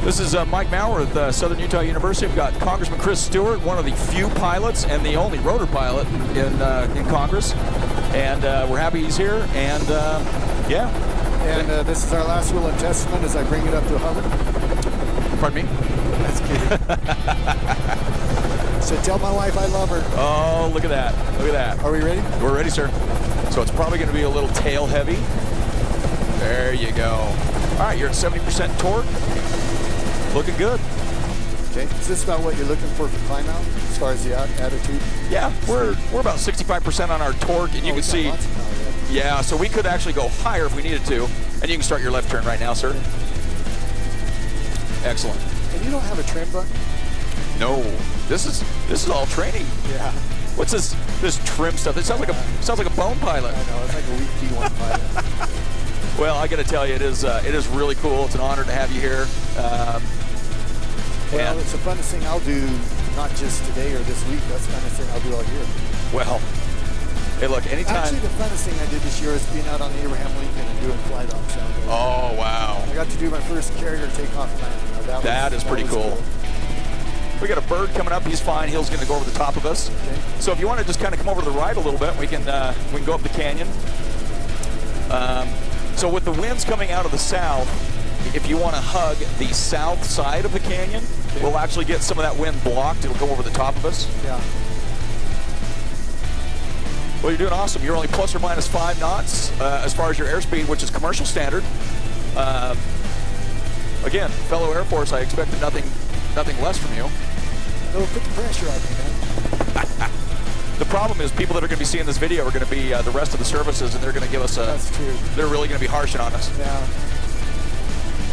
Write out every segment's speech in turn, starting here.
This is Mike Maurer with Southern Utah University. We've got Congressman Stewart, one of the few pilots and the only rotor pilot in Congress. And we're happy he's here. And yeah. And this is our last will and testament as I bring it up to hover. Pardon me? That's kidding. So tell my wife I love her. Oh, look at that. Look at that. Are we ready? We're ready, sir. So it's probably going to be a little tail heavy. There you go. All right, you're at 70% torque. Looking good. Okay. Is this about what you're looking for climb out as far as the attitude? Yeah, we're about 65% on our torque, and you can see. Yeah, so we could actually go higher if we needed to. And you can start your left turn right now, sir. Excellent. And you don't have a trim button? No. This is all training. Yeah. What's this trim stuff? It sounds like a bone pilot. I know, it's like a weak D1 pilot. Well, I got to tell you, it is really cool. It's an honor to have you here. Well, it's the funnest thing I'll do, not just today or this week. That's the funnest thing I'll do all year. Well, hey, look, anytime. Actually, the funnest thing I did this year is being out on the Abraham Lincoln and doing flight ops out there. Oh, wow. I got to do my first carrier takeoff landing. That is pretty cool. We got a bird coming up. He's fine. He's going to go over the top of us. Okay. So if you want to just kind of come over to the right a little bit, we can go up the canyon. So with the winds coming out of the south, if you want to hug the south side of the canyon, okay, we'll actually get some of that wind blocked. It'll go over the top of us. Yeah. Well, you're doing awesome. You're only plus or minus 5 knots as far as your airspeed, which is commercial standard. Again, fellow Air Force, I expected nothing less from you. No, put the pressure on me, man. The problem is people that are going to be seeing this video are going to be the rest of the services, and they're going to give us a... That's true. They're really going to be harshing on us. Yeah.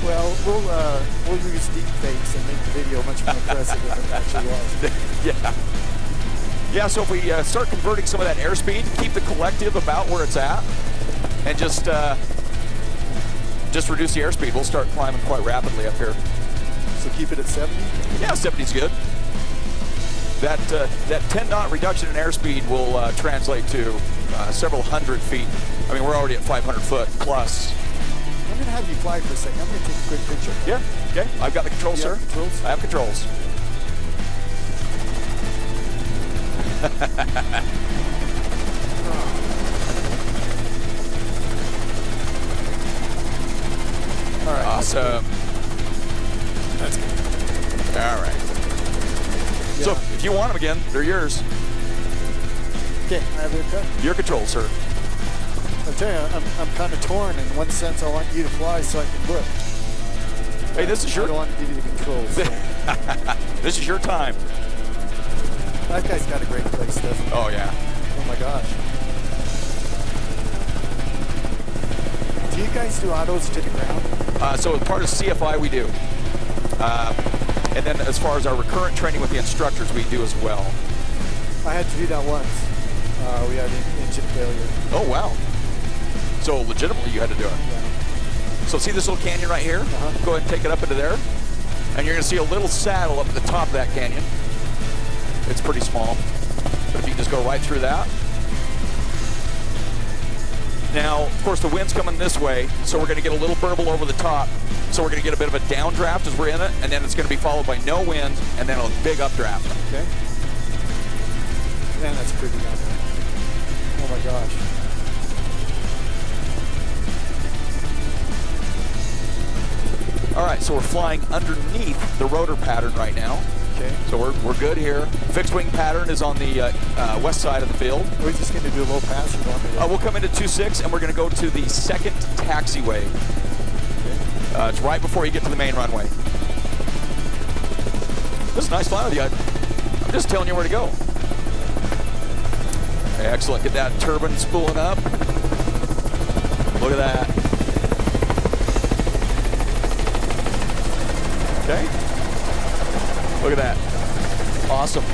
Well, we'll use deep fakes and make the video much more impressive than it actually was. Yeah. Yeah, so if we start converting some of that airspeed, keep the collective about where it's at, and just reduce the airspeed, we'll start climbing quite rapidly up here. So keep it at 70? Yeah, 70's good. That 10-knot reduction in airspeed will translate to several hundred feet. I mean, we're already at 500 foot plus. I'm going to have you fly for a second. I'm going to take a quick picture. Yeah, okay. I've got the controls, sir. Controls? I have controls. All right. Awesome. That's good. All right. Yeah. So if you want them again, they're yours. Okay, I have their cut. Your control, sir. I'll tell you, I'm kind of torn. In one sense, I want you to fly so I can put. Hey, this is your... I don't want to give you the controls. So. This is your time. That guy's got a great place, doesn't he? Oh, yeah. Oh, my gosh. Do you guys do autos to the ground? So as part of CFI, we do. And then as far as our recurrent training with the instructors, we do as well. I had to do that once. We had an engine failure. Oh, wow. So legitimately you had to do it. Yeah. So see this little canyon right here? Go ahead and take it up into there. And you're going to see a little saddle up at the top of that canyon. It's pretty small. But if you can just go right through that. Now, of course, the wind's coming this way, so we're going to get a little burble over the top. So we're going to get a bit of a downdraft as we're in it, and then it's going to be followed by no wind, and then a big updraft. Okay. Man, that's pretty down there. Oh my gosh. All right, so we're flying underneath the rotor pattern right now. Okay. So we're good here. Fixed wing pattern is on the west side of the field. We're just going to do a low pass. We'll come into 26, and we're going to go to the second taxiway. Okay. It's right before you get to the main runway. This is a nice flying with you. I'm just telling you where to go. Excellent. Get that turbine spooling up. Look at that. Okay. Look at that. Awesome.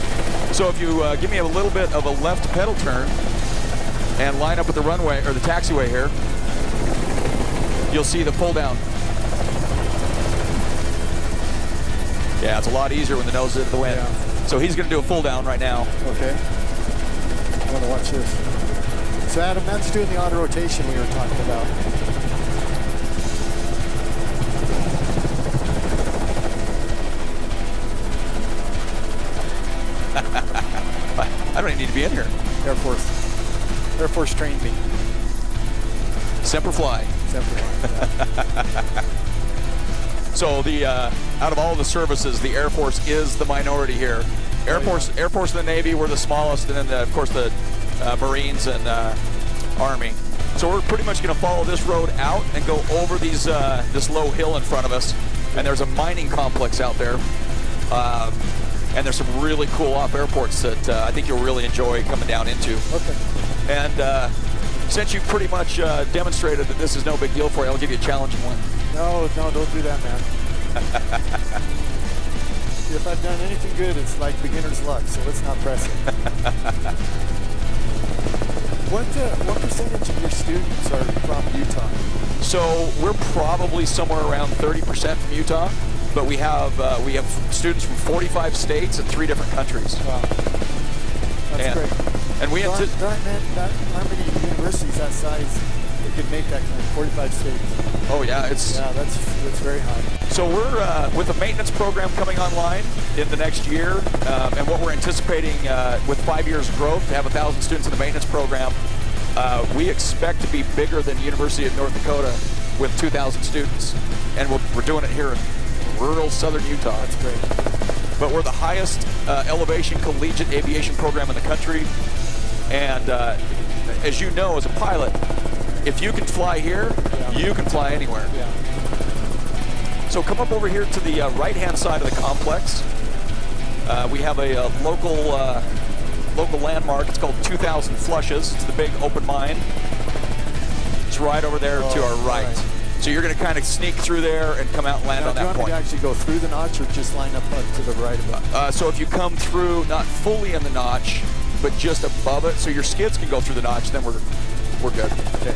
So if you give me a little bit of a left pedal turn and line up with the runway or the taxiway here, you'll see the pull down. Yeah, it's a lot easier when the nose is into the wind. Yeah. So he's going to do a full down right now. Okay. I want to watch this. So Adam, that's doing the auto rotation we were talking about. be in here? Air Force. Air Force trained me. Semper Fi. Semper Fi. So the out of all the services, the Air Force is the minority here. Air Force and the Navy were the smallest, and then of course the Marines and Army. So we're pretty much going to follow this road out and go over these this low hill in front of us. And there's a mining complex out there. And there's some really cool off airports that I think you'll really enjoy coming down into. Okay. And since you've pretty much demonstrated that this is no big deal for you, I'll give you a challenging one. No, don't do that, man. If I've done anything good, it's like beginner's luck, so let's not press it. What percentage of your students are from Utah? So we're probably somewhere around 30% from Utah, but we have students from 45 states and 3 different countries. Wow, that's great. And we how many universities that size that could make that kind of 45 states? Oh yeah, that's very high. So we're with the maintenance program coming online in the next year, and what we're anticipating with 5 years growth to have 1,000 students in the maintenance program. We expect to be bigger than University of North Dakota with 2,000 students, and we're doing it here in rural southern Utah. That's great. But we're the highest elevation collegiate aviation program in the country, and as you know, as a pilot, if you can fly here, you can fly anywhere. Yeah. So come up over here to the right-hand side of the complex. We have a local landmark. It's called 2,000 Flushes. It's the big open mine. It's right over there to our right. So you're going to kind of sneak through there and come out and land on that point. Do you want me to actually go through the notch or just line up to the right of it? So if you come through, not fully in the notch, but just above it, so your skids can go through the notch, then we're good. Okay.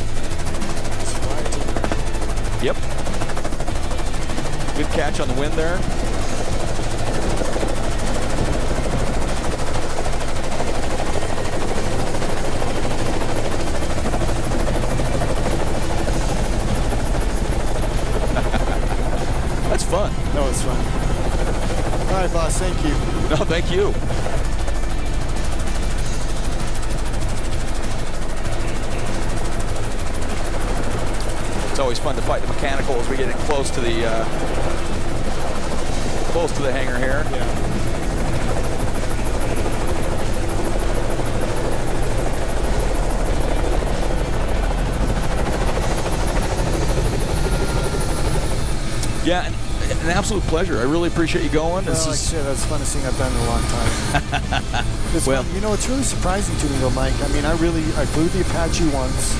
Yep. Good catch on the wind there. That's fun. No, it's fun. All right, boss, thank you. No, thank you. It's always fun to fight the mechanical as we get in close to the hangar here. Yeah. Yeah, an absolute pleasure. I really appreciate you going. Well, like I said, that's the funnest thing I've done in a long time. Well, you know, it's really surprising to me, though, Mike. I mean, I flew the Apache once.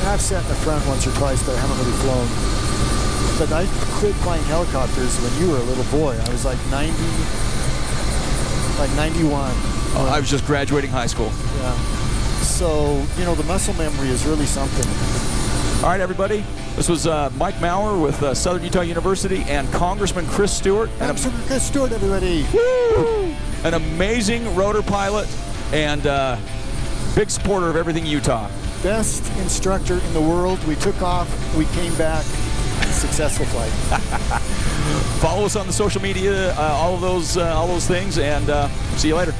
And I've sat in the front once or twice, but I haven't really flown. But I quit flying helicopters when you were a little boy. I was like 91. I was just graduating high school. Yeah. So, you know, the muscle memory is really something. All right, everybody. This was Mike Maurer with Southern Utah University and Congressman Stewart. Congressman Chris Stewart, everybody. Woo! An amazing rotor pilot and big supporter of everything Utah. Best instructor in the world. We took off. We came back. Successful flight. Follow us on the social media, all those things, and see you later.